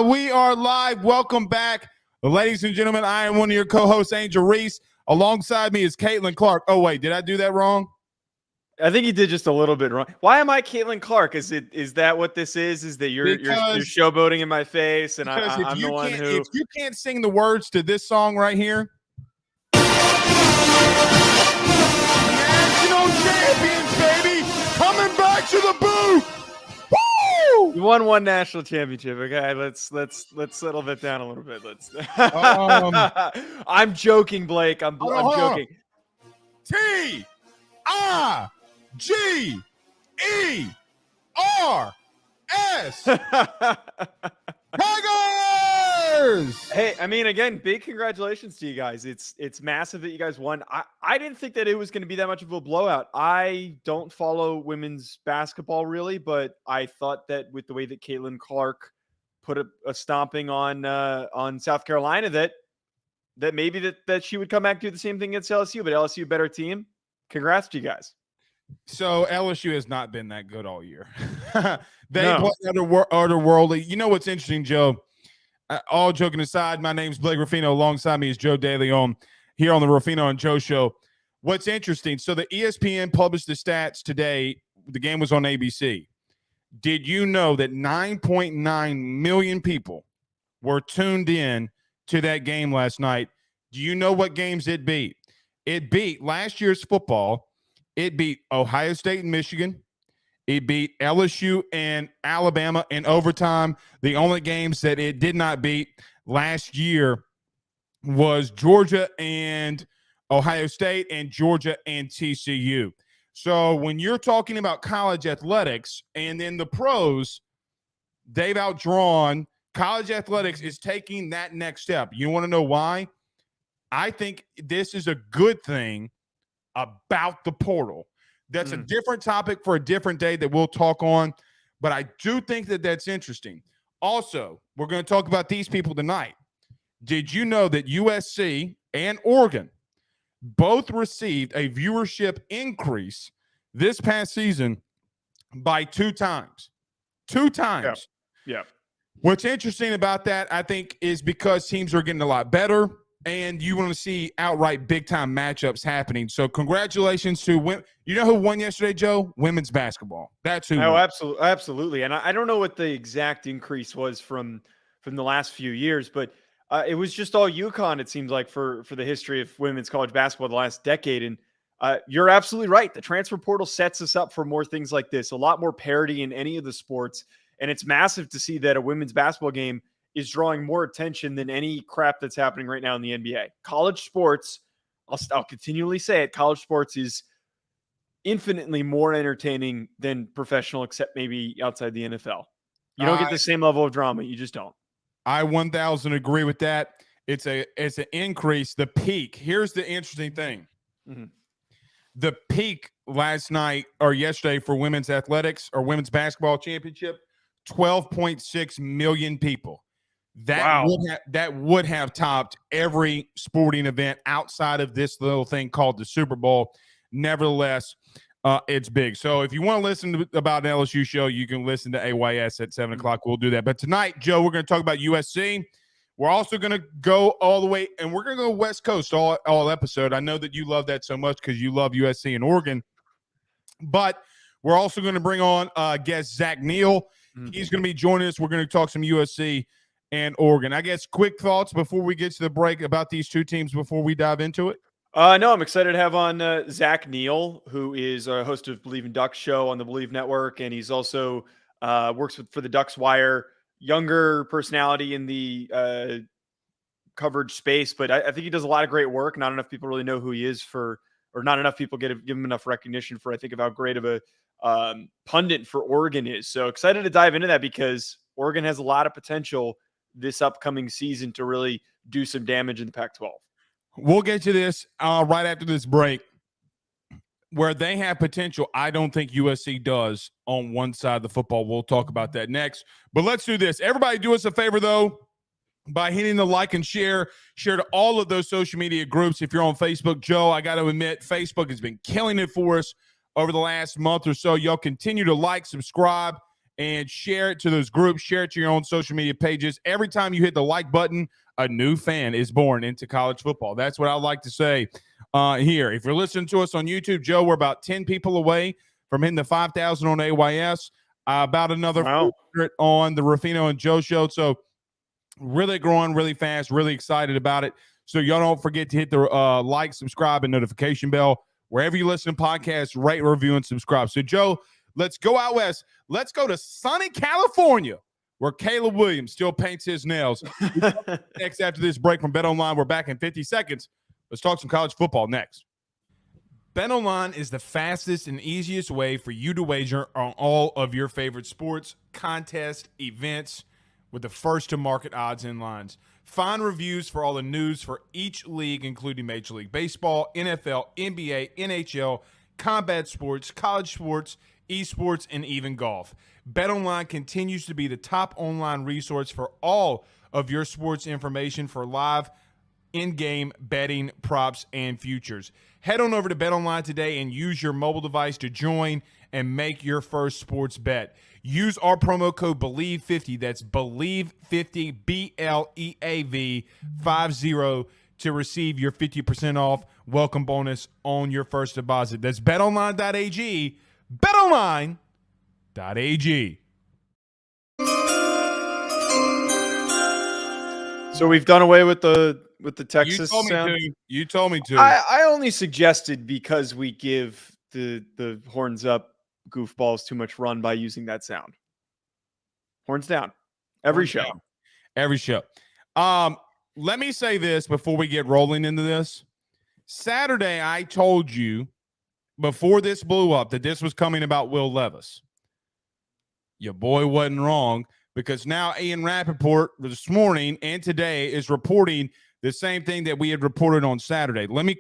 We are live. Welcome back. Ladies and gentlemen, I am one of your co-hosts, Angel Reese. Alongside me is Caitlin Clark. Oh, wait, did I do that wrong? I think you did just a little bit wrong. Why am I Caitlin Clark? Is that what this is? Is that you're showboating in my face, and I'm the one who? If you can't sing the words to this song right here, national champions, baby, coming back to the booth. Woo! You won one national championship. Okay, let's settle that down a little bit. I'm joking, Blake. I'm joking. T-I-G-E-R-S. Tigers! Hey, I mean, again, big congratulations to you guys. It's massive that you guys won. I didn't think that it was going to be that much of a blowout. I don't follow women's basketball really, but I thought that with the way that Caitlin Clark put a stomping on South Carolina, that maybe that she would come back and do the same thing against LSU, but LSU better team. Congrats to you guys. So LSU has not been that good all year. They play otherworldly. You know what's interesting, Joe? All joking aside, my name's Blake Ruffino. Alongside me is Joe DeLeone here on the Ruffino and Joe Show. What's interesting, so the ESPN published the stats today. The game was on ABC. Did you know that 9.9 million people were tuned in to that game last night? Do you know what games it beat? It beat last year's football. It beat Ohio State and Michigan. It beat LSU and Alabama in overtime. The only games that it did not beat last year was Georgia and Ohio State and Georgia and TCU. So when you're talking about college athletics and then the pros, they've outdrawn. College athletics is taking that next step. You want to know why? I think this is a good thing about the portal. That's a different topic for a different day that we'll talk on, but I do think that that's interesting. Also, we're going to talk about these people tonight. Did you know that USC and Oregon both received a viewership increase this past season by 2 times? 2 times. Yeah. What's interesting about that, I think, is because teams are getting a lot better. And you want to see outright big-time matchups happening. So congratulations to women. You know who won yesterday, Joe? Women's basketball. That's who won. Absolutely. And I don't know what the exact increase was from the last few years, but it was just all UConn, it seems like, for the history of women's college basketball the last decade. And you're absolutely right. The transfer portal sets us up for more things like this, a lot more parity in any of the sports. And it's massive to see that a women's basketball game is drawing more attention than any crap that's happening right now in the NBA. College sports, I'll continually say it, college sports is infinitely more entertaining than professional, except maybe outside the NFL. You don't get the same level of drama. You just don't. I 1,000 agree with that. It's an increase. The peak. Here's the interesting thing. Mm-hmm. The peak last night or yesterday for women's athletics or women's basketball championship, 12.6 million people. That would have topped every sporting event outside of this little thing called the Super Bowl. Nevertheless, it's big. So if you want to listen about an LSU show, you can listen to AYS at 7 o'clock. We'll do that. But tonight, Joe, we're going to talk about USC. We're also going to go all the way, and we're going to go West Coast all episode. I know that you love that so much because you love USC and Oregon. But we're also going to bring on guest Zach Neel. He's going to be joining us. We're going to talk some USC and Oregon. I guess quick thoughts before we get to the break about these two teams before we dive into it. No, I'm excited to have on Zach Neel, who is a host of Believe in Ducks show on the Believe Network, and he's also works for the Ducks Wire. Younger personality in the coverage space, but I think he does a lot of great work. Not enough people really know who he is or not enough people give him enough recognition for, I think, of how great of a pundit for Oregon is. So excited to dive into that because Oregon has a lot of potential this upcoming season to really do some damage in the Pac-12. We'll get to this right after this break. Where they have potential, I don't think USC does on one side of the football. We'll talk about that next. But let's do this. Everybody do us a favor, though, by hitting the like and share to all of those social media groups. If you're on Facebook, Joe, I got to admit, Facebook has been killing it for us over the last month or so. Y'all continue to like, subscribe, and share it to those groups, share it to your own social media pages. Every time you hit the like button, a new fan is born into college football. That's what I like to say here. If you're listening to us on YouTube, Joe, we're about 10 people away from hitting the 5,000 on AYS, about another 400 on the Ruffino and Joe show. So really growing really fast, really excited about it. So y'all don't forget to hit the like, subscribe, and notification bell. Wherever you listen to podcasts, rate, review, and subscribe. So, Joe, let's go out west. Let's go to sunny California, where Caleb Williams still paints his nails. Next, after this break from BetOnline, we're back in 50 seconds. Let's talk some college football next. BetOnline is the fastest and easiest way for you to wager on all of your favorite sports, contests, events, with the first-to-market odds and lines. Find reviews for all the news for each league, including Major League Baseball, NFL, NBA, NHL, combat sports, college sports, esports, and even golf. BetOnline continues to be the top online resource for all of your sports information for live in-game betting, props, and futures. Head on over to BetOnline today and use your mobile device to join and make your first sports bet. Use our promo code BELIEVE50, that's BELIEVE50, BLEAV 50, to receive your 50% off welcome bonus on your first deposit. That's betonline.ag, betonline.ag. So we've done away with the Texas sound. You told me to. I only suggested because we give the horns up goofballs too much run by using that sound. Horns down. Every show. Let me say this before we get rolling into this. Saturday, I told you before this blew up that this was coming about Will Levis. Your boy wasn't wrong, because now Ian Rappaport this morning and today is reporting the same thing that we had reported on Saturday. Let me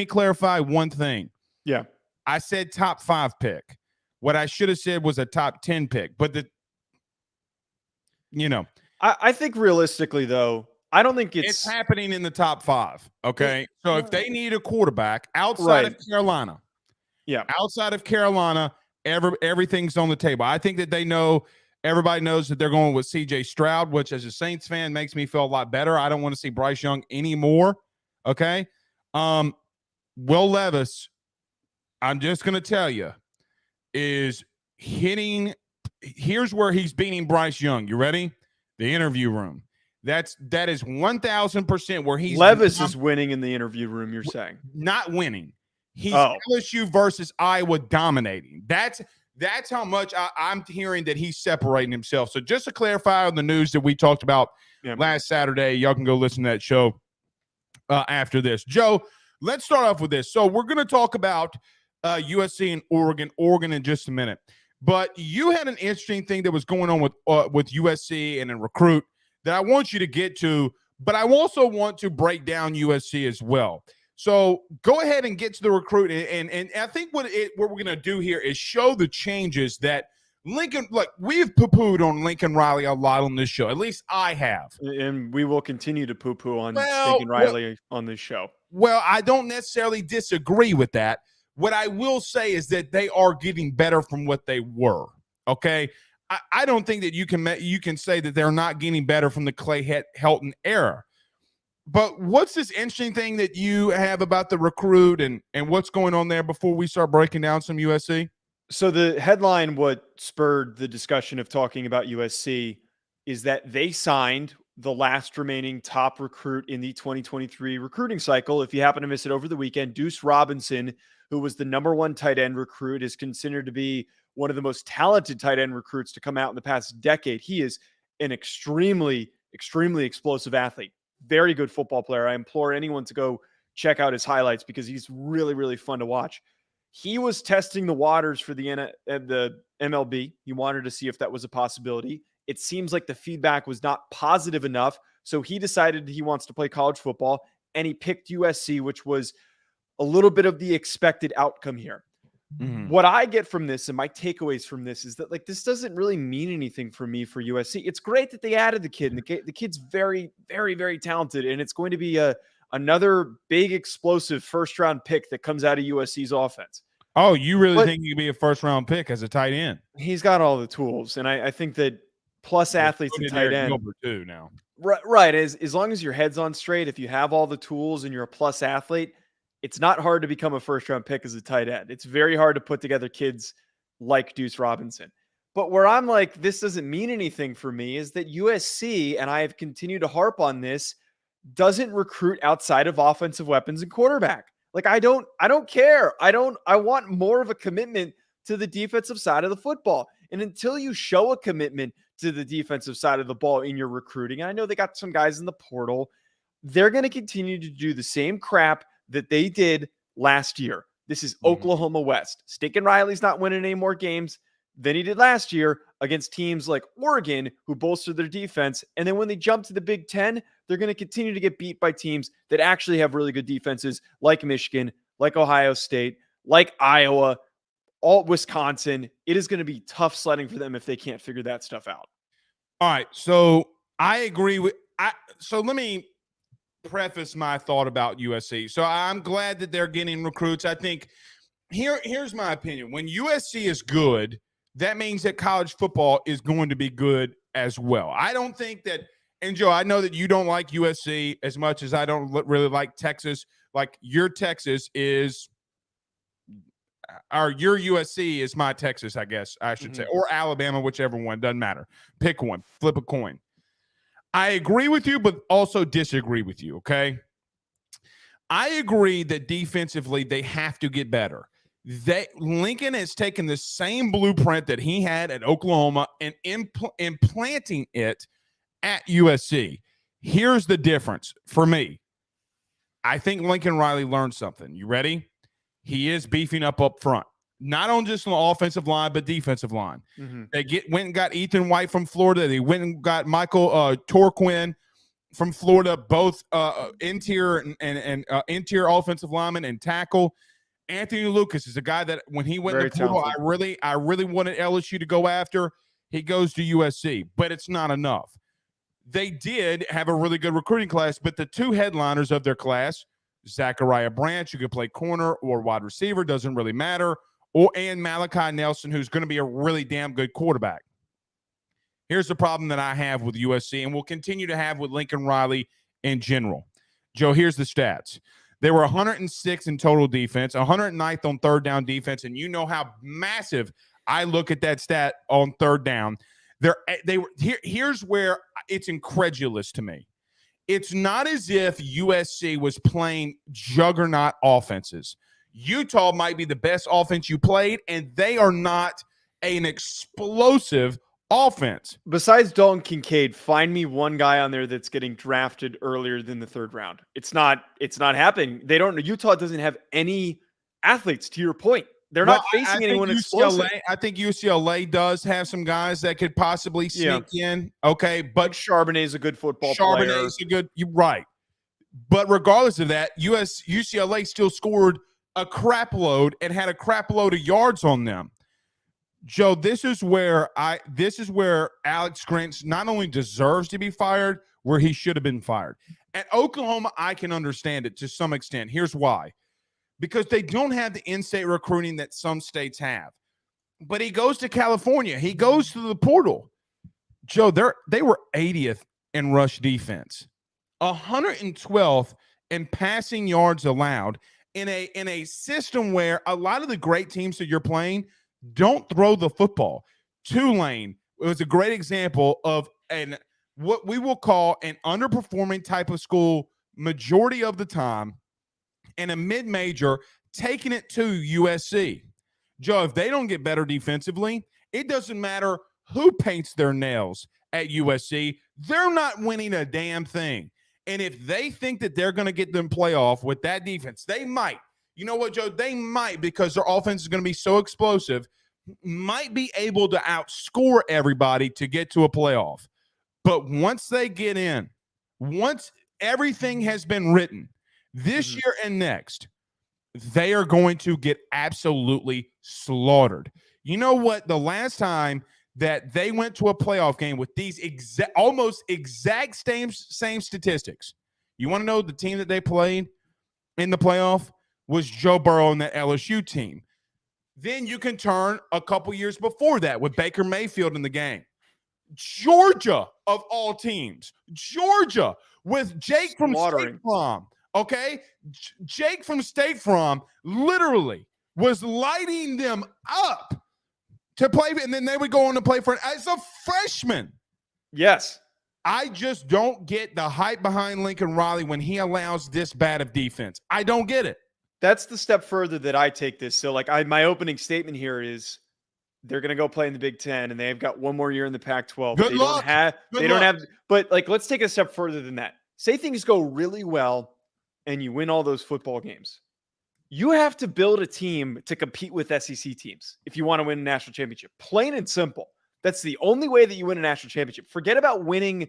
clarify one thing. Yeah. I said top 5 pick. What I should have said was a top 10 pick. But I think realistically, though, I don't think it's happening in the top 5. Okay. So if they need a quarterback outside of Carolina, everything's on the table. I think that everybody knows that they're going with CJ Stroud, which as a Saints fan makes me feel a lot better. I don't want to see Bryce Young anymore. Okay. Will Levis, I'm just going to tell you, is here's where he's beating Bryce Young. You ready? The interview room. That is 1,000% where Levis is winning in the interview room, you're saying. Not winning. He's LSU versus Iowa dominating. That's how much I'm hearing that he's separating himself. So just to clarify on the news that we talked about last Saturday, y'all can go listen to that show after this. Joe, let's start off with this. So we're going to talk about USC and Oregon in just a minute. But you had an interesting thing that was going on with USC and a recruit that I want you to get to, but I also want to break down USC as well. So go ahead and get to the recruit. And I think what we're going to do here is show the changes that Lincoln, like we've poo-pooed on Lincoln Riley a lot on this show. At least I have. And we will continue to poo-poo on Lincoln Riley on this show. Well, I don't necessarily disagree with that. What I will say is that they are getting better from what they were. Okay. I don't think that you can say that they're not getting better from the Clay Helton era. But what's this interesting thing that you have about the recruit and what's going on there before we start breaking down some USC? So the headline, what spurred the discussion of talking about USC, is that they signed the last remaining top recruit in the 2023 recruiting cycle. If you happen to miss it over the weekend, Deuce Robinson, who was the #1 tight end recruit, is considered to be one of the most talented tight end recruits to come out in the past decade. He is an extremely, extremely explosive athlete. Very good football player. I implore anyone to go check out his highlights because he's really, really fun to watch. He was testing the waters for the MLB. He wanted to see if that was a possibility. It seems like the feedback was not positive enough, so he decided he wants to play college football, and he picked USC, which was a little bit of the expected outcome here. Mm-hmm. What I get from this and my takeaways from this is that this doesn't really mean anything for me for USC. It's great that they added the kid, and the kid's very, very, very talented, and it's going to be another big explosive first-round pick that comes out of USC's offense. Oh, you really think you could be a first-round pick as a tight end? He's got all the tools, and I think that plus athletes and tight end too now. Right. As long as your head's on straight, if you have all the tools and you're a plus athlete, it's not hard to become a first round pick as a tight end. It's very hard to put together kids like Deuce Robinson. But where I'm like, this doesn't mean anything for me is that USC, and I have continued to harp on this, doesn't recruit outside of offensive weapons and quarterback. Like I don't care. I want more of a commitment to the defensive side of the football. And until you show a commitment to the defensive side of the ball in your recruiting, I know they got some guys in the portal, they're going to continue to do the same crap that they did last year. This is Oklahoma West. Stinkin' Riley's not winning any more games than he did last year against teams like Oregon, who bolstered their defense. And then when they jump to the Big Ten, they're going to continue to get beat by teams that actually have really good defenses, like Michigan, like Ohio State, like Iowa, all Wisconsin. It is going to be tough sledding for them if they can't figure that stuff out. All right. So I agree with so let me preface my thought about USC. So I'm glad that they're getting recruits. I think here's my opinion. When USC is good, that means that college football is going to be good as well. I don't think that, and Joe, I know that you don't like USC as much as I don't really like Texas. Like your Texas is, or your USC is my Texas, I guess I should say, or Alabama, whichever one, doesn't matter. Pick one, flip a coin. I agree with you, but also disagree with you, okay? I agree that defensively they have to get better. Lincoln has taken the same blueprint that he had at Oklahoma and implanting it at USC. Here's the difference for me. I think Lincoln Riley learned something. You ready? He is beefing up front, not on just the offensive line, but defensive line. They went and got Ethan White from Florida. They went and got Michael Torquin from Florida, both interior and interior offensive lineman and tackle. Anthony Lucas is a guy that when he went to the portal, I really wanted LSU to go after. He goes to USC, but it's not enough. They did have a really good recruiting class, but the two headliners of their class, Zachariah Branch, who could play corner or wide receiver, doesn't really matter, and Malachi Nelson, who's going to be a really damn good quarterback. Here's the problem that I have with USC and will continue to have with Lincoln Riley in general. Joe, here's the stats. They were 106 in total defense, 109th on third down defense, and you know how massive I look at that stat on third down. Here's where it's incredulous to me. It's not as if USC was playing juggernaut offenses. Utah might be the best offense you played, and they are not an explosive offense. Besides Dalton Kincaid, find me one guy on there that's getting drafted earlier than the third round. It's not happening. Utah doesn't have any athletes, to your point. They're not facing anyone explosive. I think UCLA does have some guys that could possibly sneak in. Okay, but Charbonnet is a good football player. Charbonnet is you're right. But regardless of that, UCLA still scored a crap load and had a crap load of yards on them. Joe, this is where Alex Grinch not only deserves to be fired, where he should have been fired. At Oklahoma, I can understand it to some extent. Here's why. Because they don't have the in-state recruiting that some states have. But he goes to California. He goes to the portal. Joe, they were 80th in rush defense, 112th in passing yards allowed in a system where a lot of the great teams that you're playing don't throw the football. Tulane was a great example of what we will call an underperforming type of school majority of the time, and a mid-major taking it to USC. Joe, if they don't get better defensively, it doesn't matter who paints their nails at USC. They're not winning a damn thing. And if they think that they're going to get them playoff with that defense, they might. You know what, Joe? They might, because their offense is going to be so explosive, might be able to outscore everybody to get to a playoff. But once they get in, once everything has been written, this year and next, they are going to get absolutely slaughtered. You know what? The last time that they went to a playoff game with these almost exact same statistics, you want to know the team that they played in the playoff was Joe Burrow and that LSU team. Then you can turn a couple years before that with Baker Mayfield in the game. Georgia, of all teams, Georgia with Jake from State Farm. Okay, Jake from State Farm literally was lighting them up to play, and then they would go on to play for as a freshman. Yes. I just don't get the hype behind Lincoln Riley when he allows this bad of defense. I don't get it. That's the step further that I take this. So, like, my opening statement here is they're going to go play in the Big Ten, and they've got one more year in the Pac-12. Good luck. They don't have, but like, let's take it a step further than that. Say things go really well and you win all those football games. You have to build a team to compete with SEC teams if you want to win a national championship. Plain and simple. That's the only way that you win a national championship. Forget about winning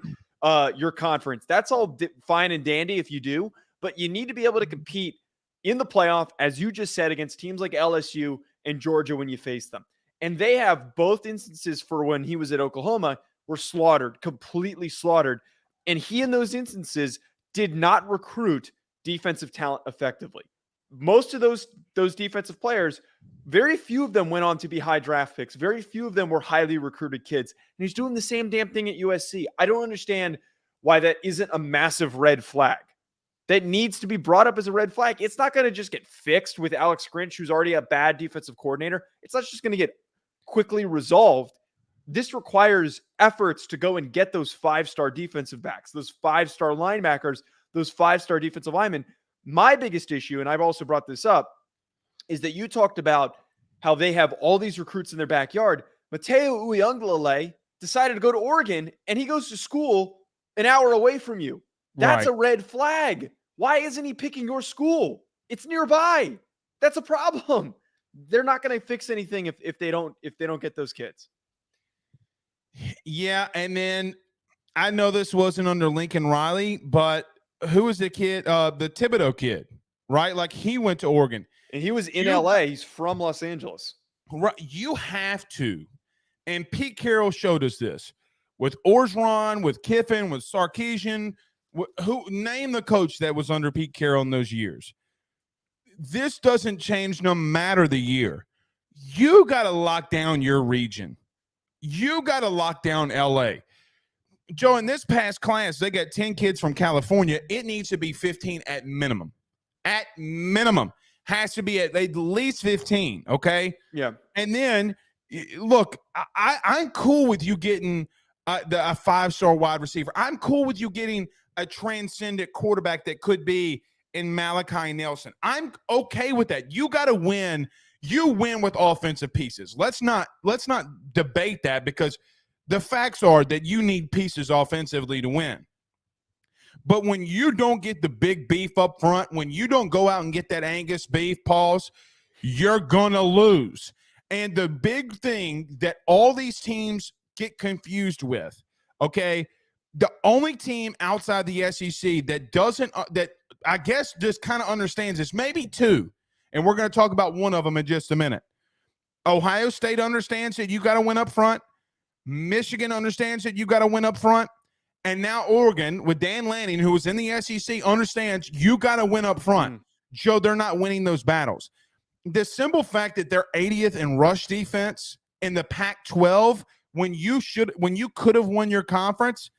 your conference. That's all fine and dandy if you do, but you need to be able to compete in the playoff, as you just said, against teams like LSU and Georgia when you face them. And they have both instances for when he was at Oklahoma were slaughtered, completely slaughtered. And he, in those instances, did not recruit defensive talent effectively. Most of those defensive players, very few of them went on to be high draft picks. Very few of them were highly recruited kids. And he's doing the same damn thing at USC. I don't understand why that isn't a massive red flag. That needs to be brought up as a red flag. It's not going to just get fixed with Alex Grinch, who's already a bad defensive coordinator. It's not just going to get quickly resolved. This requires efforts to go and get those 5-star defensive backs, those 5-star linebackers, those 5-star defensive linemen. My biggest issue, and I've also brought this up, is that you talked about how they have all these recruits in their backyard. Mateo Uiagalelei decided to go to Oregon, and he goes to school an hour away from you. That's a red flag. Why isn't he picking your school? It's nearby. That's a problem. They're not going to fix anything if they don't get those kids. Yeah, and then I know this wasn't under Lincoln Riley, but who was the kid? The Thibodeau kid, right? Like, he went to Oregon. And he was in LA. He's from Los Angeles. Right. You have to. And Pete Carroll showed us this with Orgeron, with Kiffin, with Sarkisian. Who name the coach that was under Pete Carroll in those years? This doesn't change no matter the year. You got to lock down your region. You got to lock down LA. Joe, in this past class, they got 10 kids from California. It needs to be 15 at minimum. At minimum. Has to be at least 15, okay? Yeah. And then, look, I'm cool with you getting a 5-star wide receiver. I'm cool with you getting a transcendent quarterback that could be in Malachi Nelson. I'm okay with that. You got to win. You win with offensive pieces. Let's not debate that, because the facts are that you need pieces offensively to win. But when you don't get the big beef up front, when you don't go out and get that Angus beef, Pauls, you're going to lose. And the big thing that all these teams get confused with, okay, the only team outside the SEC that doesn't that I guess just kind of understands this, maybe two, and we're going to talk about one of them in just a minute. Ohio State understands that you got to win up front. Michigan understands that you got to win up front. And now Oregon, with Dan Lanning, who was in the SEC, understands you got to win up front. Joe, they're not winning those battles. The simple fact that they're 80th in rush defense in the Pac-12 when you could have won your conference,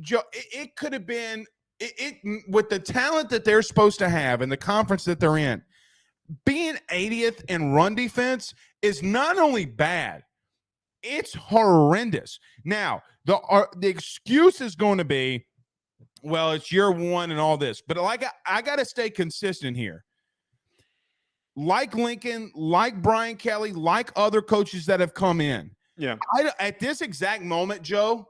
Joe, it could have been with the talent that they're supposed to have and the conference that they're in. Being 80th in run defense is not only bad, it's horrendous. Now, the excuse is going to be, well, it's year one and all this. But like I got to stay consistent here. Like Lincoln, like Brian Kelly, like other coaches that have come in. Yeah. At this exact moment, Joe,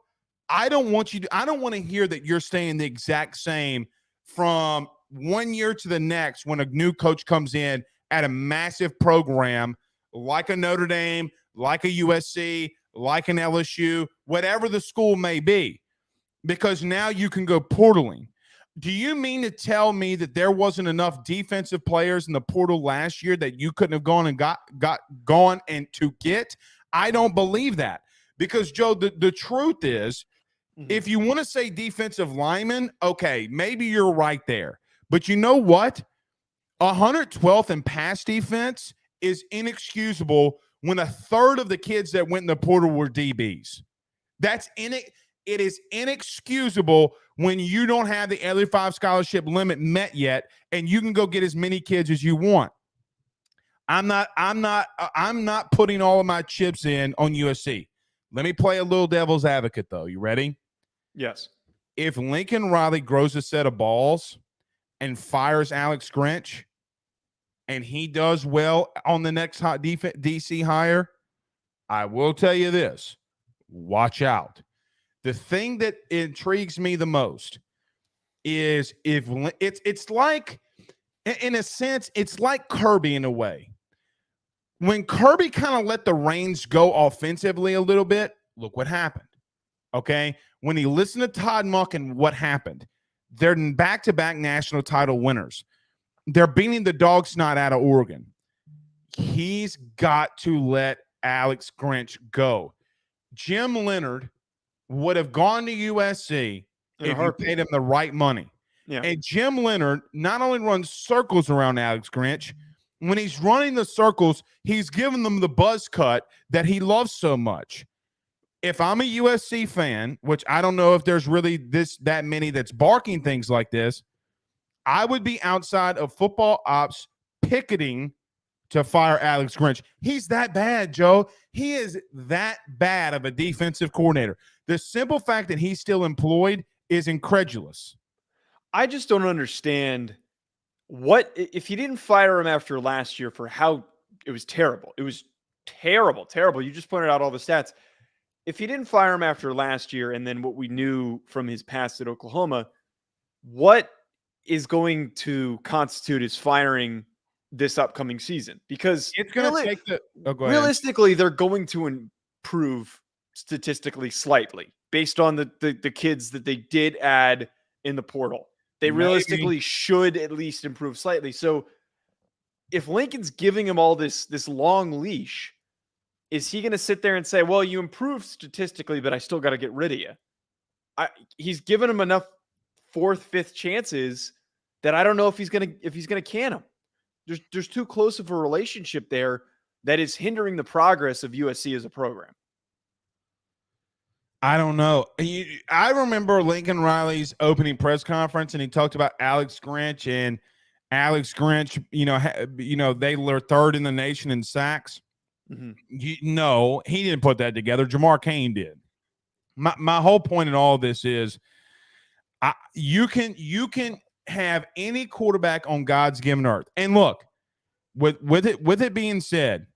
I don't want to hear that you're staying the exact same from one year to the next when a new coach comes in at a massive program like a Notre Dame, like a USC, like an LSU, whatever the school may be, because now you can go portaling. Do you mean to tell me that there wasn't enough defensive players in the portal last year that you couldn't have gone and got gone and to get? I don't believe that, because, Joe, the truth is, if you want to say defensive lineman, okay, maybe you're right there. But you know what? 112th in pass defense is inexcusable when a third of the kids that went in the portal were DBs. It is inexcusable when you don't have the L5 scholarship limit met yet, and you can go get as many kids as you want. I'm not putting all of my chips in on USC. Let me play a little devil's advocate, though. You ready? Yes. If Lincoln Riley grows a set of balls and fires Alex Grinch, and he does well on the next hot DC hire, I will tell you this: watch out. The thing that intrigues me the most is if it's like, in a sense, it's like Kirby in a way. When Kirby kind of let the reins go offensively a little bit, look what happened. Okay? When he listened to Todd Monken, what happened? They're back-to-back national title winners. They're beating the dog snot out of Oregon. He's got to let Alex Grinch go. Jim Leonard would have gone to USC if you paid him the right money. Yeah. And Jim Leonard not only runs circles around Alex Grinch, when he's running the circles, he's giving them the buzz cut that he loves so much. If I'm a USC fan, which I don't know if there's really that many that's barking things like this, I would be outside of football ops picketing to fire Alex Grinch. He's that bad, Joe. He is that bad of a defensive coordinator. The simple fact that he's still employed is incredulous. I just don't understand what if he didn't fire him after last year for how it was terrible. It was terrible. You just pointed out all the stats. If he didn't fire him after last year and then what we knew from his past at Oklahoma, what is going to constitute his firing this upcoming season? Because it's going to take realistically, they're going to improve statistically slightly based on the kids that they did add in the portal. They realistically should at least improve slightly. So if Lincoln's giving him all this long leash, is he going to sit there and say, well, you improved statistically, but I still got to get rid of you? He's given him enough fourth, fifth chances that I don't know if he's going to can him. There's too close of a relationship there that is hindering the progress of USC as a program. I don't know. I remember Lincoln Riley's opening press conference, and he talked about Alex Grinch, and Alex Grinch, they were third in the nation in sacks. Mm-hmm. No, he didn't put that together. Jamar Cain did. My whole point in all of this is, you can have any quarterback on God's given earth, and look, with it being said,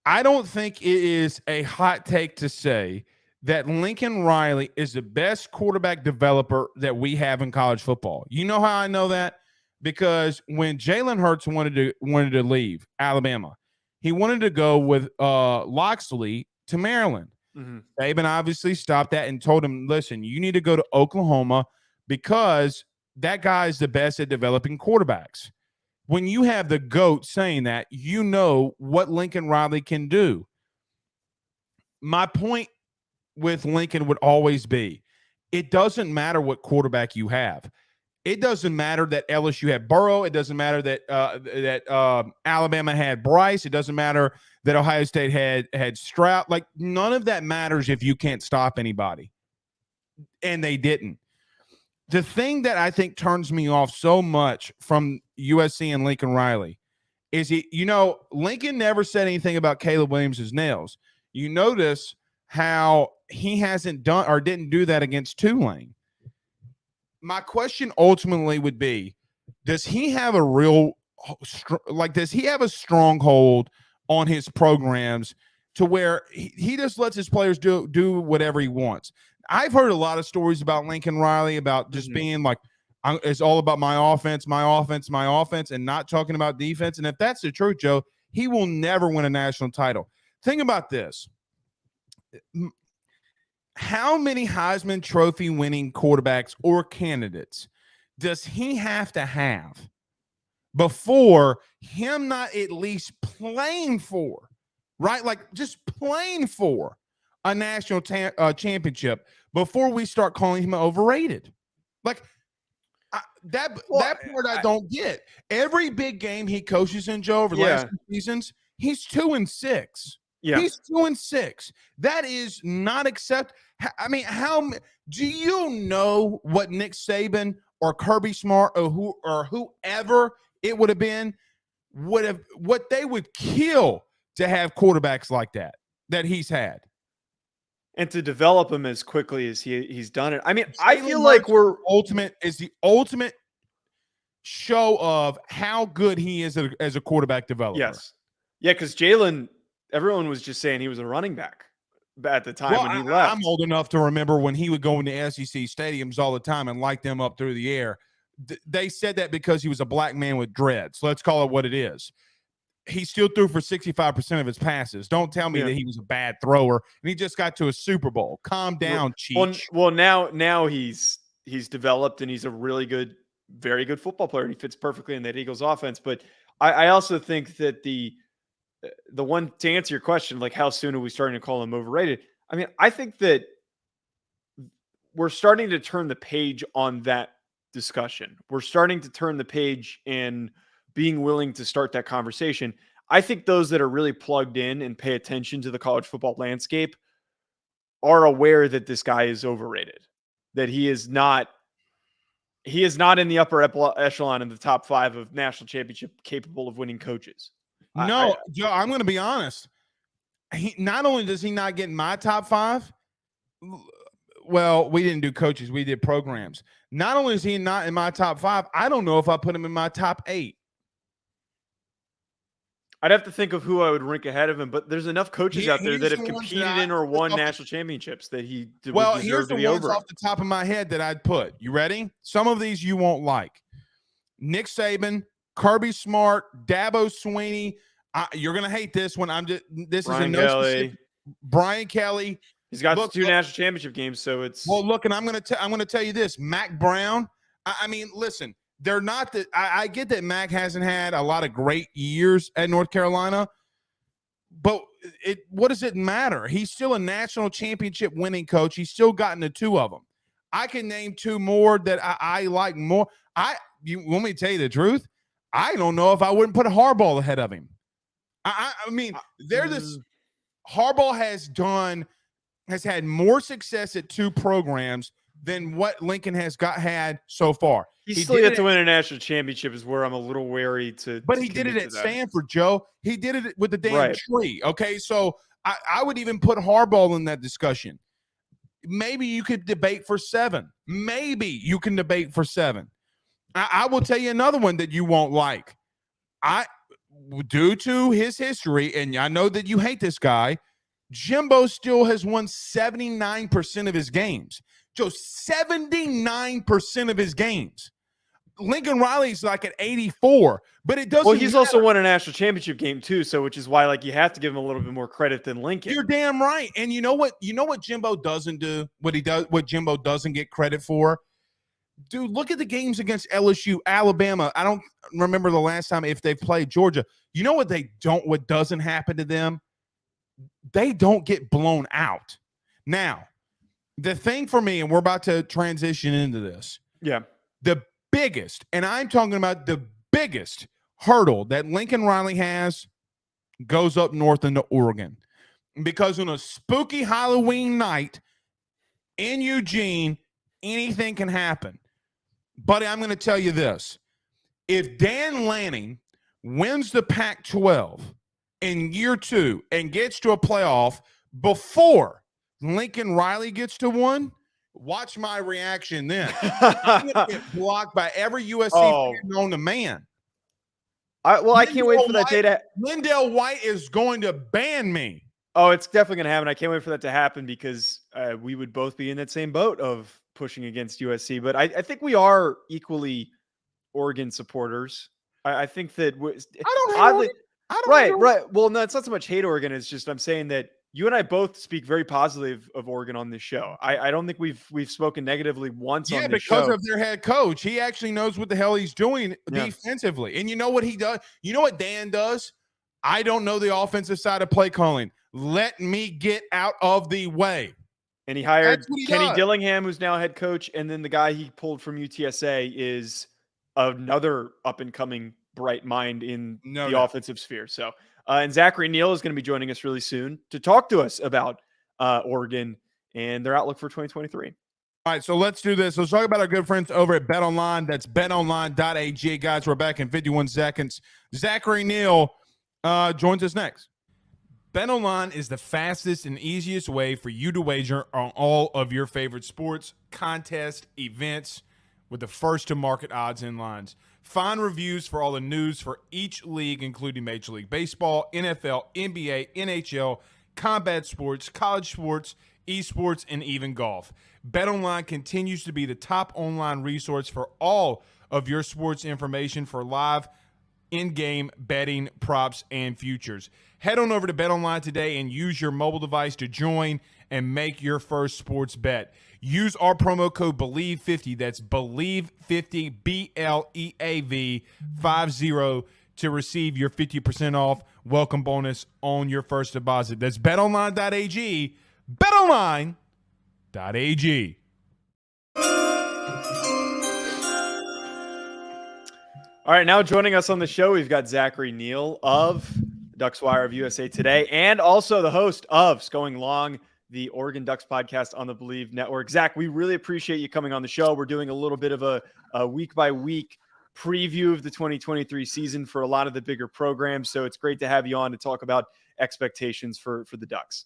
I don't think it is a hot take to say that Lincoln Riley is the best quarterback developer that we have in college football. You know how I know that? Because when Jalen Hurts wanted to leave Alabama, he wanted to go with Loxley to Maryland. Mm-hmm. Saban obviously stopped that and told him, listen, you need to go to Oklahoma because that guy is the best at developing quarterbacks. When you have the GOAT saying that, you know what Lincoln Riley can do. My point with Lincoln would always be, it doesn't matter what quarterback you have. It doesn't matter that LSU had Burrow. It doesn't matter that Alabama had Bryce. It doesn't matter that Ohio State had Stroud. Like, none of that matters if you can't stop anybody. And they didn't. The thing that I think turns me off so much from USC and Lincoln Riley is Lincoln never said anything about Caleb Williams' nails. You notice how he hasn't done or didn't do that against Tulane. My question ultimately would be, does he have a stronghold on his programs to where he just lets his players do whatever he wants? I've heard a lot of stories about Lincoln Riley about just being like, it's all about my offense, and not talking about defense. And if that's the truth, Joe, he will never win a national title. Think about this. How many Heisman Trophy winning quarterbacks or candidates does he have to have before him not at least playing for, right? Like just playing for a national championship before we start calling him overrated? Like, that part I don't get. Every big game he coaches in, Joe, over the last 2 seasons, he's 2-6. Yeah. He's 2-6. That is not accept. I mean, how do you know what Nick Saban or Kirby Smart or whoever it would have been what they would kill to have quarterbacks like that he's had, and to develop him as quickly as he's done it. I mean, I feel like the ultimate show of how good he is as a quarterback developer. Yes, yeah, because Jalen, everyone was just saying he was a running back at the time when he left. I'm old enough to remember when he would go into SEC stadiums all the time and light them up through the air. They said that because he was a black man with dreads. Let's call it what it is. He still threw for 65% of his passes. Don't tell me that he was a bad thrower and he just got to a Super Bowl. Calm down, Cheech. Well, now he's developed and he's a really good, very good football player. And he fits perfectly in that Eagles offense. But I also think that the one, to answer your question, like how soon are we starting to call him overrated? I mean, I think that we're starting to turn the page on that discussion. We're starting to turn the page and being willing to start that conversation. I think those that are really plugged in and pay attention to the college football landscape are aware that this guy is overrated, that he is not in the upper echelon in the top 5 of national championship capable of winning coaches. No, Joe, I'm going to be honest. Not only does he not get in my top 5, well, we didn't do coaches. We did programs. Not only is he not in my top 5, I don't know if I put him in my top 8. I'd have to think of who I would rank ahead of him, but there's enough coaches out there that have competed in or won national championships that he would deserve to be over. Here's the ones off the top of my head that I'd put. You ready? Some of these you won't like. Nick Saban, Kirby Smart, Dabo Swinney. You're going to hate this one. Brian Kelly. Brian Kelly. He's got 2 national championship games, so it's well. Look, and I'm going to tell you this. Mac Brown. I mean, listen. They're not that. I get that Mac hasn't had a lot of great years at North Carolina, but what does it matter? He's still a national championship winning coach. He's still gotten to 2 of them. I can name 2 more that I like more. You want me to tell you the truth? I don't know if I wouldn't put Harbaugh ahead of him. I mean, Harbaugh has had more success at 2 programs than what Lincoln has had so far. He still yet to win a national championship is where I'm a little wary to. But he did it at Stanford, Joe. He did it with the damn tree. Okay, so I would even put Harbaugh in that discussion. Maybe you could debate for 7. Maybe you can debate for 7. I will tell you another one that you won't like. Due to his history, and I know that you hate this guy, Jimbo still has won 79% of his games. Joe, 79% of his games. Lincoln Riley's like at 84, but it doesn't. Well, he's also won a national championship game too, so which is why you have to give him a little bit more credit than Lincoln. You're damn right. And you know what Jimbo doesn't do? What Jimbo doesn't get credit for? Dude, look at the games against LSU, Alabama. I don't remember the last time if they played Georgia. You know what what doesn't happen to them? They don't get blown out. Now, the thing for me, and we're about to transition into this. Yeah. The biggest, and I'm talking about the biggest hurdle that Lincoln Riley has goes up north into Oregon. Because on a spooky Halloween night in Eugene, anything can happen. Buddy, I'm going to tell you this. If Dan Lanning wins the Pac-12 in year 2 and gets to a playoff before Lincoln Riley gets to 1, watch my reaction then. I'm going to get blocked by every USC fan known to man. I can't wait for that day Lindell White is going to ban me. Oh, it's definitely going to happen. I can't wait for that to happen because we would both be in that same boat of pushing against USC. But I think we are equally Oregon supporters. I think that right. Well, no, it's not so much hate Oregon. It's just I'm saying that you and I both speak very positive of Oregon on this show. I don't think we've spoken negatively once on this show. Yeah, because of their head coach. He actually knows what the hell he's doing defensively. And you know what he does? You know what Dan does? I don't know the offensive side of play calling. Let me get out of the way. And he hired Kenny Dillingham, who's now head coach, and then the guy he pulled from UTSA is another up and coming bright mind in No the doubt. offensive sphere. So, and Zachary Neel is going to be joining us really soon to talk to us about Oregon and their outlook for 2023. All right, so let's do this. Let's talk about our good friends over at BetOnline. That's betonline.ag. Guys, we're back in 51 seconds. Zachary Neel joins us next. BetOnline is the fastest and easiest way for you to wager on all of your favorite sports, contests, events with the first-to-market odds and lines. Find reviews for all the news for each league, including Major League Baseball, NFL, NBA, NHL, combat sports, college sports, esports, and even golf. BetOnline continues to be the top online resource for all of your sports information for live in-game betting, props, and futures. Head on over to BetOnline today and use your mobile device to join and make your first sports bet. Use our promo code BELIEVE50, that's BELIEVE50, BLEAV 50, to receive your 50% off welcome bonus on your first deposit. That's betonline.ag, betonline.ag. All right, now joining us on the show, we've got Zachary Neel of Ducks Wire of USA Today, and also the host of Going Long, the Oregon Ducks podcast on the Believe Network. Zach, we really appreciate you coming on the show. We're doing a little bit of a week-by-week preview of the 2023 season for a lot of the bigger programs, so it's great to have you on to talk about expectations for the Ducks.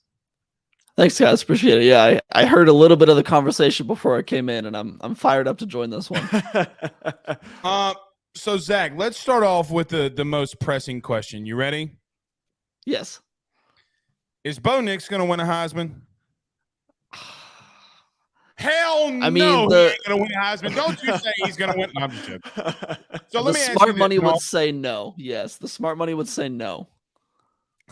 Thanks, guys. Appreciate it. Yeah, I heard a little bit of the conversation before I came in, and I'm fired up to join this one. So, Zach, let's start off with the most pressing question. You ready? Yes. Is Bo Nix going to win a Heisman? Hell no, I mean, he ain't going to win a Heisman. Don't you say he's going to win. No, I'm just joking. So let me ask you smart this. money would say no. Yes, the smart money would say no.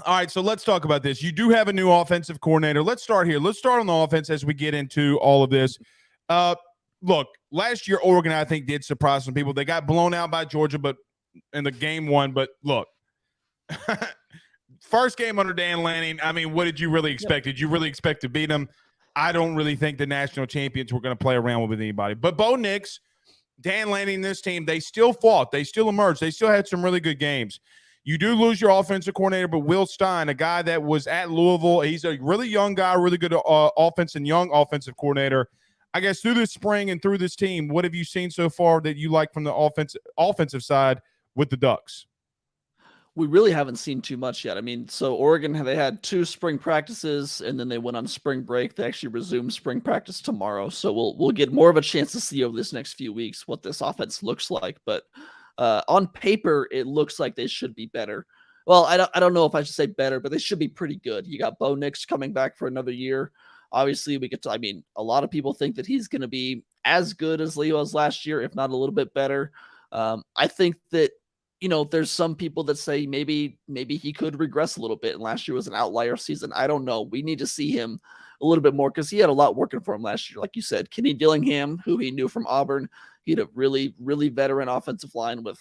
All right, so let's talk about this. You do have a new offensive coordinator. Let's start here. Let's start on the offense as we get into all of this. Look, last year Oregon, I think, did surprise some people. They got blown out by Georgia, but in the game one. But look, first game under Dan Lanning. I mean, what did you really expect? Did you really expect to beat them? I don't really think the national champions were going to play around with anybody. But Bo Nix, Dan Lanning, this team, they still fought. They still emerged. They still had some really good games. You do lose your offensive coordinator, but Will Stein, a guy that was at Louisville, he's a really young guy, really good offense and young offensive coordinator. I guess through this spring and through this team, what have you seen so far that you like from the offensive side with the Ducks? We really haven't seen too much yet. I mean, so Oregon, they had 2 spring practices, and then they went on spring break. They actually resumed spring practice tomorrow. So we'll get more of a chance to see over this next few weeks what this offense looks like. But on paper, it looks like they should be better. Well, I don't know if I should say better, but they should be pretty good. You got Bo Nix coming back for another year. Obviously, a lot of people think that he's going to be as good as Leo was last year, if not a little bit better. I think that, there's some people that say maybe he could regress a little bit, and last year was an outlier season. I don't know. We need to see him a little bit more because he had a lot working for him last year. Like you said, Kenny Dillingham, who he knew from Auburn, he had a really, really veteran offensive line with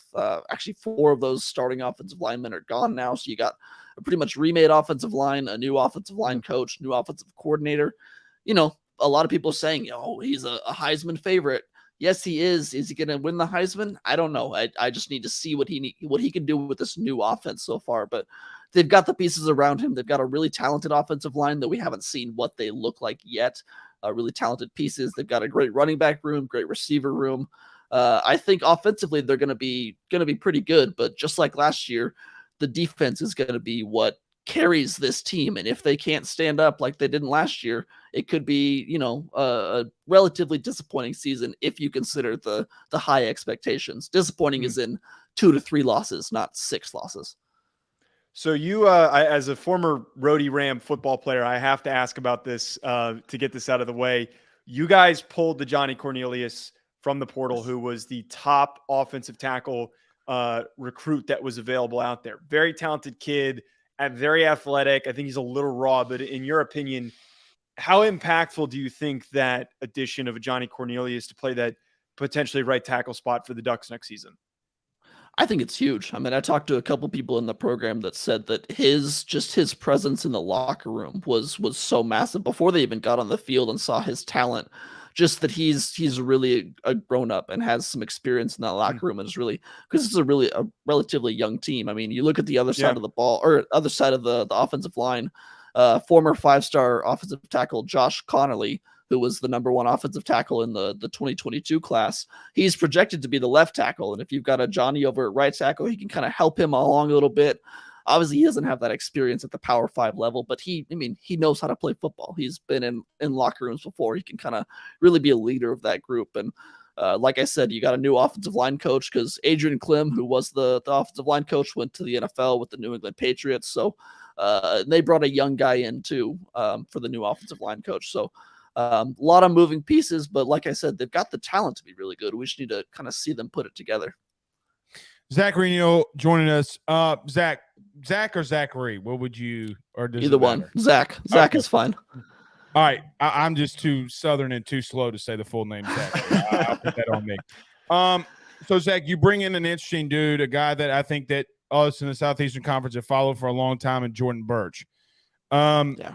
actually 4 of those starting offensive linemen are gone now. So you got a pretty much remade offensive line, a new offensive line coach, new offensive coordinator. A lot of people are saying, he's a Heisman favorite. Yes, he is. Is he going to win the Heisman? I don't know. I just need to see what he can do with this new offense so far. But they've got the pieces around him. They've got a really talented offensive line that we haven't seen what they look like yet. Really talented pieces. They've got a great running back room, great receiver room. I think offensively they're going to be pretty good. But just like last year, the defense is going to be what carries this team. And if they can't stand up like they didn't last year, it could be, a relatively disappointing season if you consider the high expectations. Disappointing is in 2 to 3 losses, not 6 losses. So you, as a former Rhody Ram football player, I have to ask about this to get this out of the way. You guys pulled the Johnny Cornelius from the portal, who was the top offensive tackle recruit that was available out there. Very talented kid, very athletic. I think he's a little raw, but in your opinion, how impactful do you think that addition of a Johnny Cornelius to play that potentially right tackle spot for the Ducks next season? I think it's huge. I mean, I talked to a couple people in the program that said that his presence in the locker room was so massive before they even got on the field and saw his talent. just that he's really a grown up and has some experience in that locker room, and is really, because it's a relatively young team. I mean, you look at the other side of the ball, or other side of the offensive line. Former 5-star offensive tackle Josh Connolly, who was the number 1 offensive tackle in the 2022 class. He's projected to be the left tackle. And if you've got a Johnny over at right tackle, he can kind of help him along a little bit. Obviously, he doesn't have that experience at the Power 5 level, but he knows how to play football. He's been in locker rooms before. He can kind of really be a leader of that group. And like I said, you got a new offensive line coach, because Adrian Klim, who was the offensive line coach, went to the NFL with the New England Patriots. So they brought a young guy in too, for the new offensive line coach. So a lot of moving pieces, but like I said, they've got the talent to be really good. We just need to kind of see them put it together. Zachary Neel joining us. Zach or Zachary? What would you, or does either one? Zach Okay. is fine. All right, I'm just too southern and too slow to say the full name. Zach, I'll put that on me. So Zach, you bring in an interesting dude, a guy that I think that us in the Southeastern Conference have followed for a long time, and Jordan Burch. Yeah.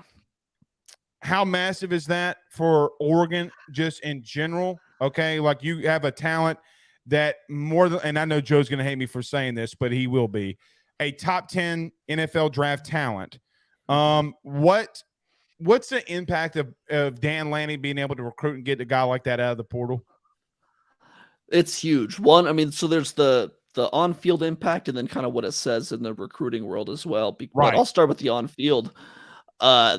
How massive is that for Oregon just in general? Okay, like you have a talent that more than, and I know Joe's going to hate me for saying this, but he will be a top 10 NFL draft talent. What's the impact of Dan Lanning being able to recruit and get a guy like that out of the portal? It's huge. One, I mean, so there's the on-field impact, and then kind of what it says in the recruiting world as well. But I'll start with the on-field.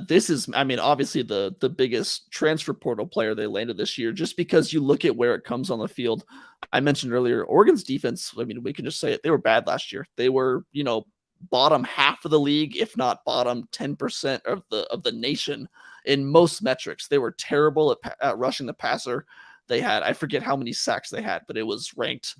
This is, I mean, obviously the biggest transfer portal player they landed this year, just because you look at where it comes on the field. I mentioned earlier, Oregon's defense, I mean, we can just say it, they were bad last year. They were, bottom half of the league, if not bottom 10% of the nation in most metrics. They were terrible at rushing the passer. They had, I forget how many sacks they had, but it was ranked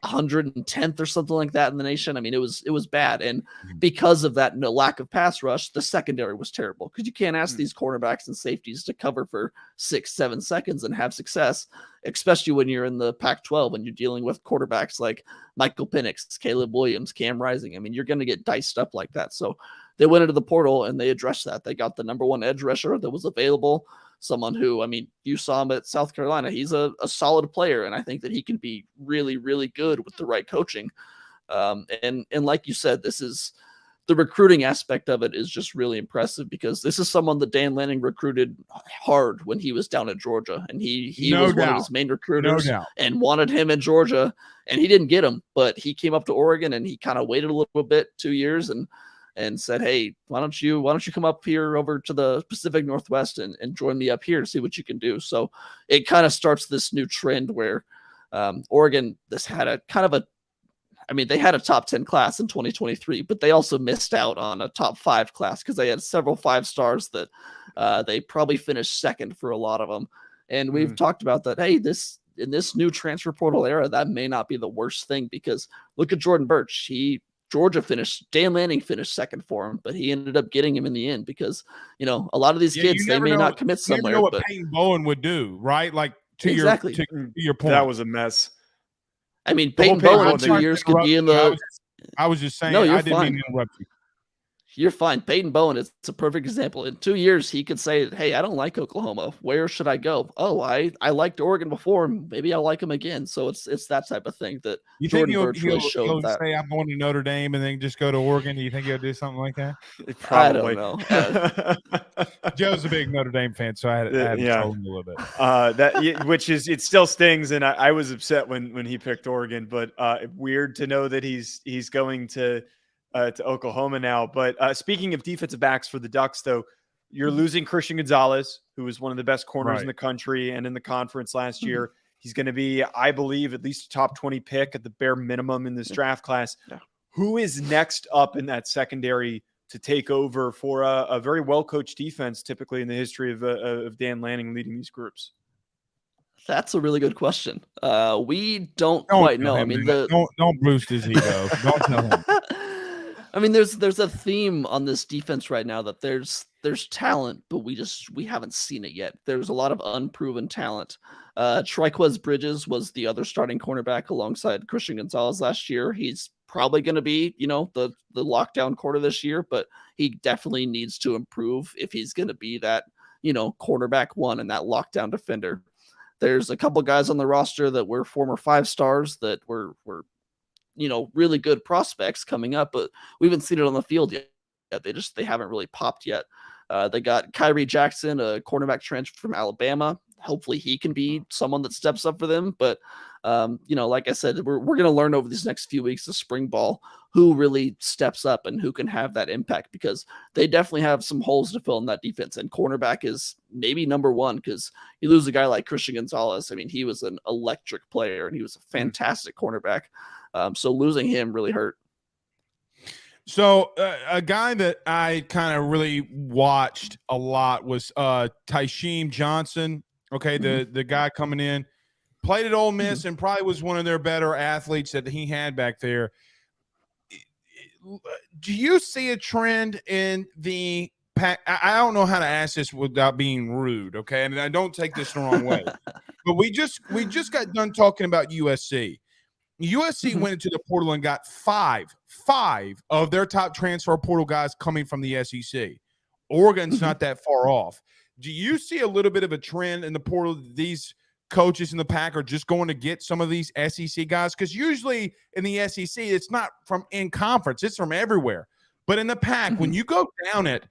110th or something like that in the nation. I mean, it was bad. And because of that lack of pass rush, the secondary was terrible, because you can't ask these cornerbacks and safeties to cover for 6-7 seconds and have success, especially when you're in the Pac-12 and you're dealing with quarterbacks like Michael Penix, Caleb Williams, Cam Rising. I mean, you're going to get diced up like that. So they went into the portal and they addressed that. They got the number 1 edge rusher that was available. Someone who, I mean, you saw him at South Carolina. He's a solid player, and I think that he can be really, really good with the right coaching. And like you said, this is the recruiting aspect of it is just really impressive, because this is someone that Dan Lanning recruited hard when he was down at Georgia, and he was one of his main recruiters and wanted him in Georgia, and he didn't get him, but he came up to Oregon and he kind of waited a little bit, 2 years, and said, hey, why don't you come up here over to the Pacific Northwest and join me up here to see what you can do. So it kind of starts this new trend where Oregon, they had a top 10 class in 2023, but they also missed out on a top 5 class, because they had several 5-stars that they probably finished second for a lot of them. And we've talked about that. Hey, in this new transfer portal era, that may not be the worst thing, because look at Jordan Burch. Dan Lanning finished second for him, but he ended up getting him in the end, because, a lot of these kids, they may not commit somewhere. You never know what Peyton Bowen would do, right? Like to your point. That was a mess. I mean, Peyton Bowen in 2 years could be in the. I was just saying, no, you're I didn't fine. mean to interrupt you. You're fine. Peyton Bowen, it's a perfect example. In 2 years, he could say, hey, I don't like Oklahoma. Where should I go? Oh, I liked Oregon before. Maybe I'll like him again. So it's that type of thing that you Jordan think Burch really showed that. Say, I'm going to Notre Dame and then just go to Oregon? Do you think he'll do something like that? Probably. I don't know. Joe's a big Notre Dame fan, so I had to troll him a little bit. Which is, it still stings, and I was upset when he picked Oregon, but weird to know that he's going to Oklahoma now. But speaking of defensive backs for the Ducks, though, you're losing Christian Gonzalez, who was one of the best corners in the country and in the conference last year. He's going to be, I believe, at least a top 20 pick at the bare minimum in this draft class. Yeah. Who is next up in that secondary to take over for a very well-coached defense, typically in the history of Dan Lanning leading these groups? That's a really good question. We don't quite know. I mean, don't boost his ego. Don't tell him. I mean, there's a theme on this defense right now that there's talent, but we haven't seen it yet. There's a lot of unproven talent. Triquez Bridges was the other starting cornerback alongside Christian Gonzalez last year. He's probably going to be, the lockdown corner this year, but he definitely needs to improve if he's going to be that, cornerback one and that lockdown defender. There's a couple guys on the roster that were former 5-stars that were really good prospects coming up, but we haven't seen it on the field yet. They haven't really popped yet. They got Kyrie Jackson, a cornerback transfer from Alabama. Hopefully he can be someone that steps up for them. But, like I said, we're going to learn over these next few weeks of spring ball who really steps up and who can have that impact, because they definitely have some holes to fill in that defense. And cornerback is maybe number one, because you lose a guy like Christian Gonzalez. I mean, he was an electric player and he was a fantastic cornerback. So losing him really hurt. So a guy that I kind of really watched a lot was Tysheem Johnson. Okay, the guy coming in, played at Ole Miss and probably was one of their better athletes that he had back there. Do you see a trend in the Pac? I don't know how to ask this without being rude, okay? And I don't take this the wrong way. But we just got done talking about USC. USC went into the portal and got five of their top transfer portal guys coming from the SEC. Oregon's not that far off. Do you see a little bit of a trend in the portal? These coaches in the Pac are just going to get some of these SEC guys, because usually in the SEC, it's not from in conference, it's from everywhere. But in the Pac, when you go down it,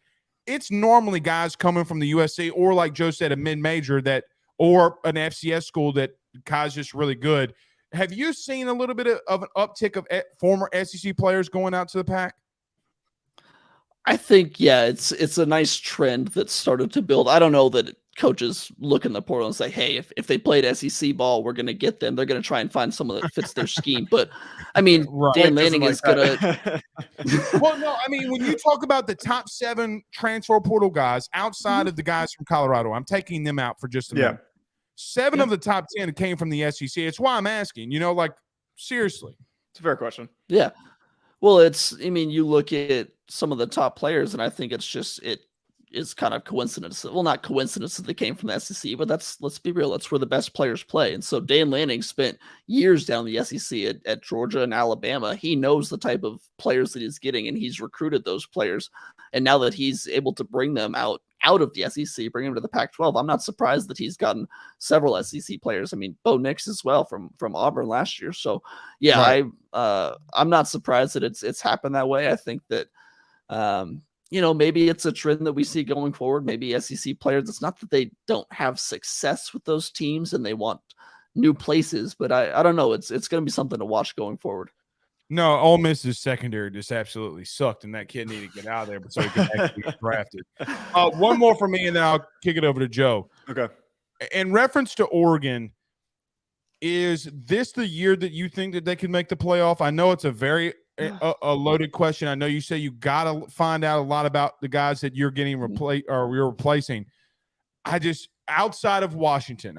it's normally guys coming from the USC, or like Joe said, a mid-major or an FCS school that guys just really good. Have you seen a little bit of an uptick of former SEC players going out to the Pac? I think, yeah, it's a nice trend that's started to build. I don't know that coaches look in the portal and say, hey, if they played SEC ball, we're going to get them. They're going to try and find someone that fits their scheme. But, I mean, right. Dan Lanning is going to – Well, no, I mean, when you talk about the top 7 transfer portal guys outside of the guys from Colorado, I'm taking them out for just a minute. 7 of the top 10 came from the SEC. It's why I'm asking, seriously. It's a fair question. Yeah. Well, you look at some of the top players, and I think it is kind of coincidence. Well, not coincidence that they came from the SEC, but let's be real. That's where the best players play. And so Dan Lanning spent years down the SEC at Georgia and Alabama. He knows the type of players that he's getting, and he's recruited those players. And now that he's able to bring them out of the SEC, bring them to the Pac-12, I'm not surprised that he's gotten several SEC players. I mean, Bo Nix as well from Auburn last year. So yeah, right. I'm not surprised that it's happened that way. I think that maybe it's a trend that we see going forward. Maybe SEC players, it's not that they don't have success with those teams and they want new places, but I don't know. It's going to be something to watch going forward. No, Ole Miss's secondary just absolutely sucked, and that kid needed to get out of there so he could actually get drafted. One more for me, and then I'll kick it over to Joe. Okay. In reference to Oregon, is this the year that you think that they can make the playoff? I know it's a very a loaded question. I know you say you got to find out a lot about the guys that you're getting you're replacing. Outside of Washington,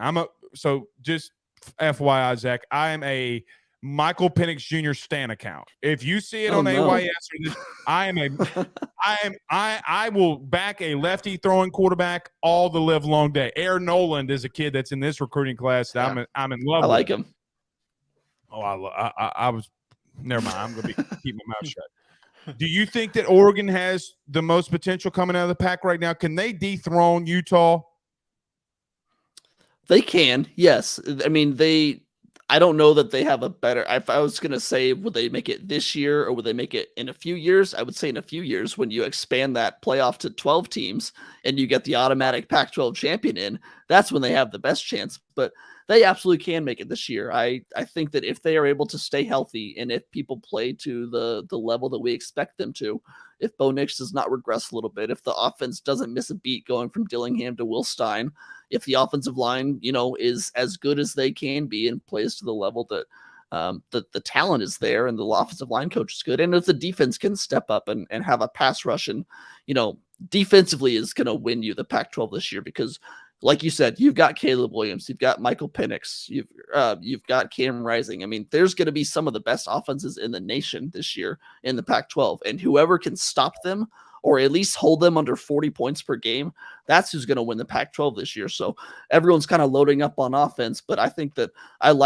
so just FYI, Zach, I am a Michael Penix Jr. Stan account. If you see it on AYS, I will back a lefty throwing quarterback all the live long day. Aaron Noland is a kid that's in this recruiting class that I'm in love with. I like him. Oh, I was never mind. I'm going to keep my mouth shut. Do you think that Oregon has the most potential coming out of the Pac right now? Can they dethrone Utah? They can, yes. I mean, I don't know that they have a better – if I was going to say would they make it this year or would they make it in a few years, I would say in a few years when you expand that playoff to 12 teams and you get the automatic Pac-12 champion in, that's when they have the best chance. But they absolutely can make it this year. I think that if they are able to stay healthy and if people play to the level that we expect them to, if Bo Nix does not regress a little bit, if the offense doesn't miss a beat going from Dillingham to Will Stein, if the offensive line, is as good as they can be and plays to the level that the talent is there and the offensive line coach is good, and if the defense can step up and have a pass rush and, defensively is going to win you the Pac-12 this year because, like you said, you've got Caleb Williams, you've got Michael Penix, you've got Cam Rising. I mean, there's going to be some of the best offenses in the nation this year in the Pac-12, and whoever can stop them or at least hold them under 40 points per game, that's who's going to win the Pac-12 this year. So everyone's kind of loading up on offense, but I think that I've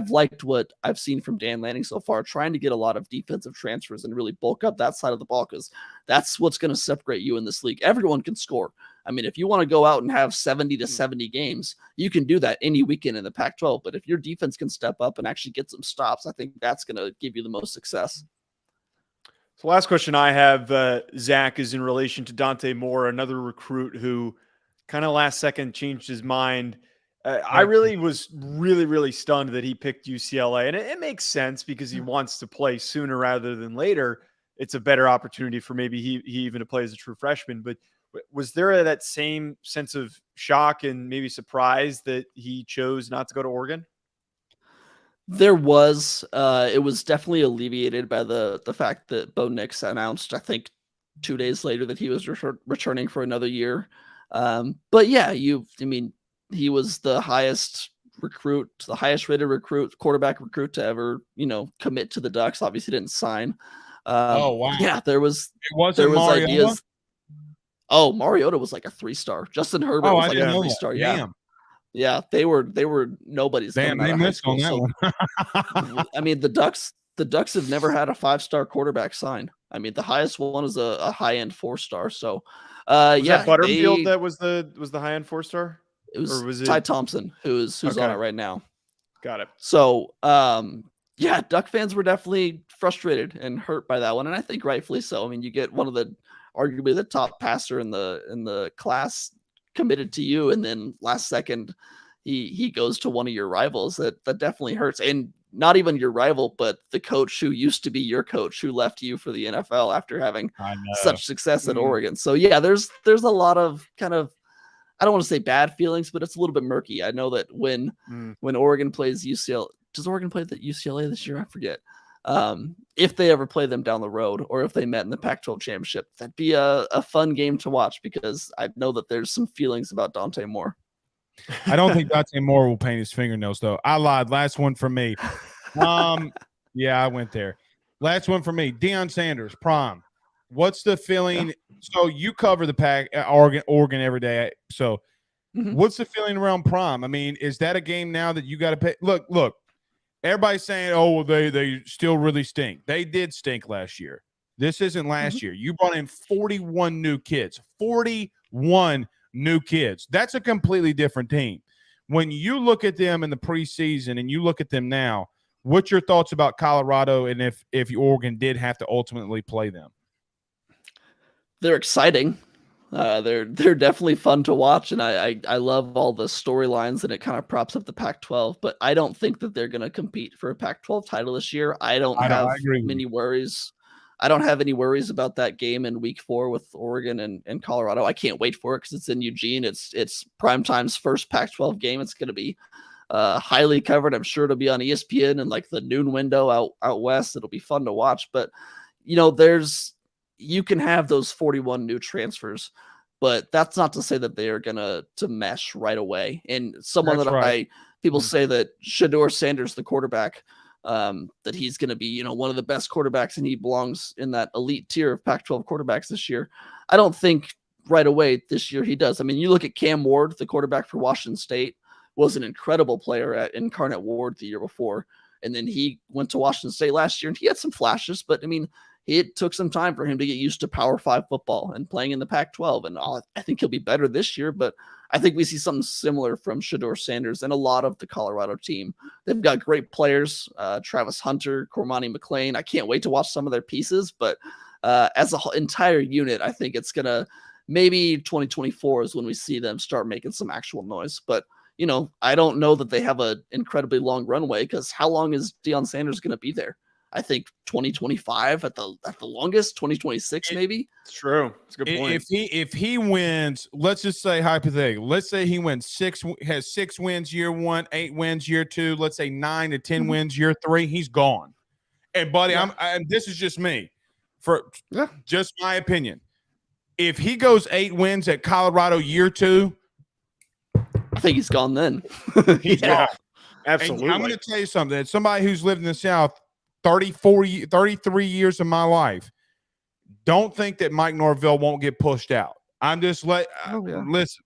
liked what I've seen from Dan Lanning so far, trying to get a lot of defensive transfers and really bulk up that side of the ball, because that's what's going to separate you in this league. Everyone can score. I mean, if you want to go out and have 70 to 70 games, you can do that any weekend in the Pac-12. But if your defense can step up and actually get some stops, I think that's going to give you the most success. So last question I have, Zach, is in relation to Dante Moore, another recruit who kind of last second changed his mind. I really was really stunned that he picked UCLA. And it makes sense because he wants to play sooner rather than later. It's a better opportunity for maybe he even to play as a true freshman. But was there that same sense of shock and maybe surprise that he chose not to go to Oregon? There was. It was definitely alleviated by the fact that Bo Nix announced, I think, 2 days later that he was returning for another year. But yeah, he was the highest rated quarterback recruit to ever, commit to the Ducks. Obviously didn't sign. Oh, wow. Yeah, there was Mariota? ideas. Oh, Mariota was like a 3-star. Justin Herbert was like a 3-star. Yeah. Damn. Yeah, they were nobody's. Damn, they missed on that one. I mean, the Ducks have never had a 5-star quarterback sign. I mean, the highest one is a high-end 4-star. So, was that Butterfield that was the high-end 4-star? It was Ty Thompson who's on it right now. Got it. So, yeah, Duck fans were definitely frustrated and hurt by that one, and I think rightfully so. I mean, you get one of arguably the top passer in the class committed to you, and then last second he goes to one of your rivals. That definitely hurts. And not even your rival, but the coach who used to be your coach, who left you for the NFL after having such success at Oregon. So yeah, there's a lot of kind of, I don't want to say bad feelings, but it's a little bit murky. I know that when Oregon plays UCLA, does Oregon play the UCLA this year? I forget. If they ever play them down the road, or if they met in the Pac-12 championship, that'd be a fun game to watch, because I know that there's some feelings about Dante Moore. I don't think Dante Moore will paint his fingernails, though. I lied. Last one for me. Yeah, I went there. Last one for me. Deion Sanders, prom. What's the feeling? Yeah. So you cover the Oregon every day. So what's the feeling around prom? I mean, is that a game now that you got to pay? Look. Everybody's saying, oh, well, they still really stink. They did stink last year. This isn't last year. You brought in 41 new kids. 41 new kids. That's a completely different team. When you look at them in the preseason and you look at them now, what's your thoughts about Colorado, and if Oregon did have to ultimately play them? They're exciting. They're definitely fun to watch, and I love all the storylines, and it kind of props up the Pac-12. But I don't think that they're going to compete for a Pac-12 title this year. I don't have many worries. I don't have any worries about that game in Week 4 with Oregon and Colorado. I can't wait for it because it's in Eugene. It's Primetime's first Pac-12 game. It's going to be highly covered. I'm sure it'll be on ESPN and like the noon window out west. It'll be fun to watch. But you can have those 41 new transfers, but that's not to say that they are going to mesh right away. And someone people say that Shedeur Sanders, the quarterback, that he's going to be, one of the best quarterbacks, and he belongs in that elite tier of Pac-12 quarterbacks this year. I don't think right away this year he does. I mean, you look at Cam Ward, the quarterback for Washington State, was an incredible player at Incarnate Ward the year before. And then he went to Washington State last year, and he had some flashes, but I mean, it took some time for him to get used to Power 5 football and playing in the Pac-12. And I think he'll be better this year, but I think we see something similar from Shedeur Sanders and a lot of the Colorado team. They've got great players, Travis Hunter, Cormani McLean. I can't wait to watch some of their pieces, but as an entire unit, I think it's going to maybe 2024 is when we see them start making some actual noise. But, I don't know that they have an incredibly long runway, because how long is Deion Sanders going to be there? I think 2025 at the longest, 2026 maybe. It's true. It's a good point. If he wins, let's just say hypothetically, let's say he has 6 wins year 1, 8 wins year 2, let's say 9 to 10 wins year 3, he's gone. And buddy, this is just me, just my opinion. If he goes 8 wins at Colorado year 2, I think he's gone then. He's gone. Absolutely. And I'm going to tell you something. As somebody who's lived in the South 33 years of my life, don't think that Mike Norvell won't get pushed out. I'm just listen.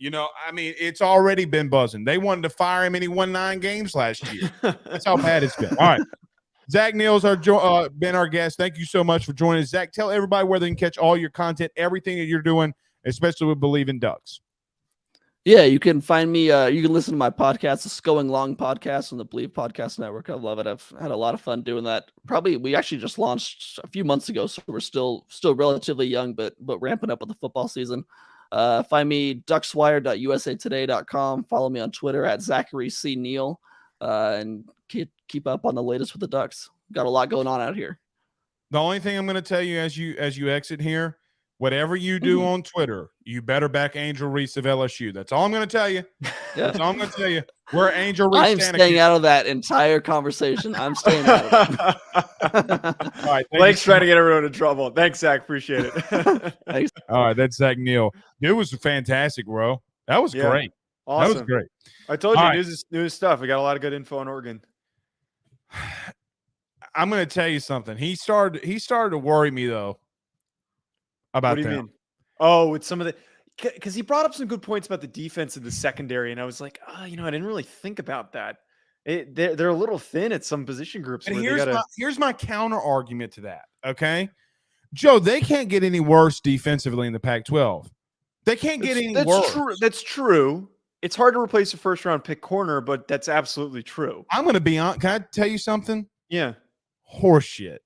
I mean, it's already been buzzing. They wanted to fire him and he won 9 games last year. That's how bad it's been. All right. Zach Neel's been our guest. Thank you so much for joining us. Zach, tell everybody where they can catch all your content, everything that you're doing, especially with Believe in Ducks. Yeah, you can find me. You can listen to my podcast, the Going Long podcast on the Believe Podcast Network. I love it. I've had a lot of fun doing that. We actually just launched a few months ago, so we're still relatively young, but ramping up with the football season. Find me duckswire.usatoday.com. Follow me on Twitter at Zachary C. Neel, and keep up on the latest with the Ducks. Got a lot going on out here. The only thing I'm going to tell you as you exit here, whatever you do on Twitter, you better back Angel Reese of LSU. That's all I'm going to tell you. That's all I'm going to tell you. We're Angel Reese. I'm staying out of that entire conversation. I'm staying out of it. All right, Blake's trying to get everyone in trouble. Thanks, Zach. Appreciate it. Thanks. All right, that's Zach Neel. It was fantastic, bro. That was great. Awesome. That was great. I told you, news stuff. We got a lot of good info on Oregon. I'm going to tell you something. He started to worry me though. About what do you mean? Oh, it's some of the because he brought up some good points about the defense in the secondary, and I was like, I didn't really think about that. They're a little thin at some position groups. And here's my counter argument to that. Okay, Joe, they can't get any worse defensively in the Pac-12. They can't get any worse. That's true. It's hard to replace a first-round pick corner, but that's absolutely true. I'm going to be on. Can I tell you something? Yeah. Horseshit.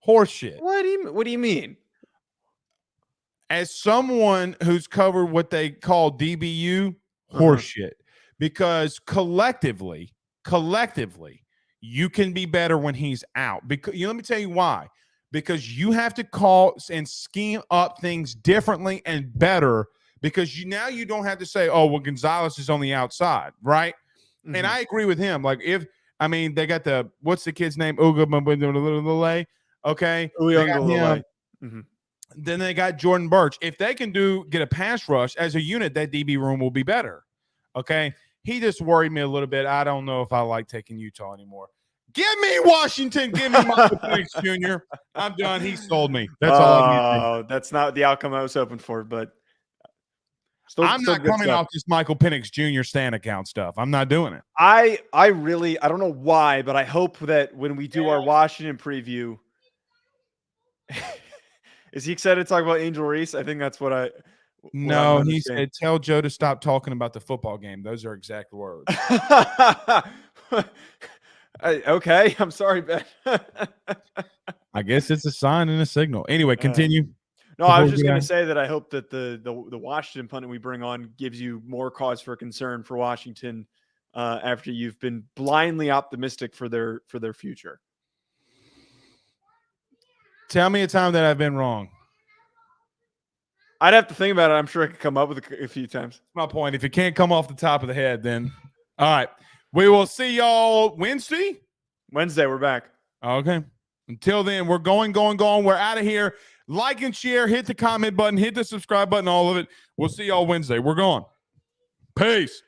What do you mean? As someone who's covered what they call DBU, horseshit. Because collectively, you can be better when he's out. Because let me tell you why. Because you have to call and scheme up things differently and better. Because now you don't have to say, oh, well, Gonzalez is on the outside, right? Mm-hmm. And I agree with him. Like they got what's the kid's name? Uga. Okay. They got him. Mm-hmm. Then they got Jordan Birch. If they can get a pass rush as a unit, that DB room will be better. Okay. He just worried me a little bit. I don't know if I like taking Utah anymore. Give me Washington. Give me Michael Penix Jr. I'm done. He sold me. That's all I need to say. That's not the outcome I was hoping for, but I'm not coming off this Michael Penix Jr. Stan account stuff. I'm not doing it. I don't know why, but I hope that when we do our Washington preview, is he excited to talk about Angel Reese? I think that's what No, he said, tell Joe to stop talking about the football game. Those are exact words. Okay, I'm sorry, Ben. I guess it's a sign and a signal. Anyway, continue. No, I was just going to say that I hope that the Washington pundit we bring on gives you more cause for concern for Washington after you've been blindly optimistic for their future. Tell me a time that I've been wrong. I'd have to think about it. I'm sure I could come up with a few times. My point. If it can't come off the top of the head, then all right. We will see y'all Wednesday. We're back. Okay. Until then, we're going. We're out of here. Like and share. Hit the comment button. Hit the subscribe button. All of it. We'll see y'all Wednesday. We're gone. Peace.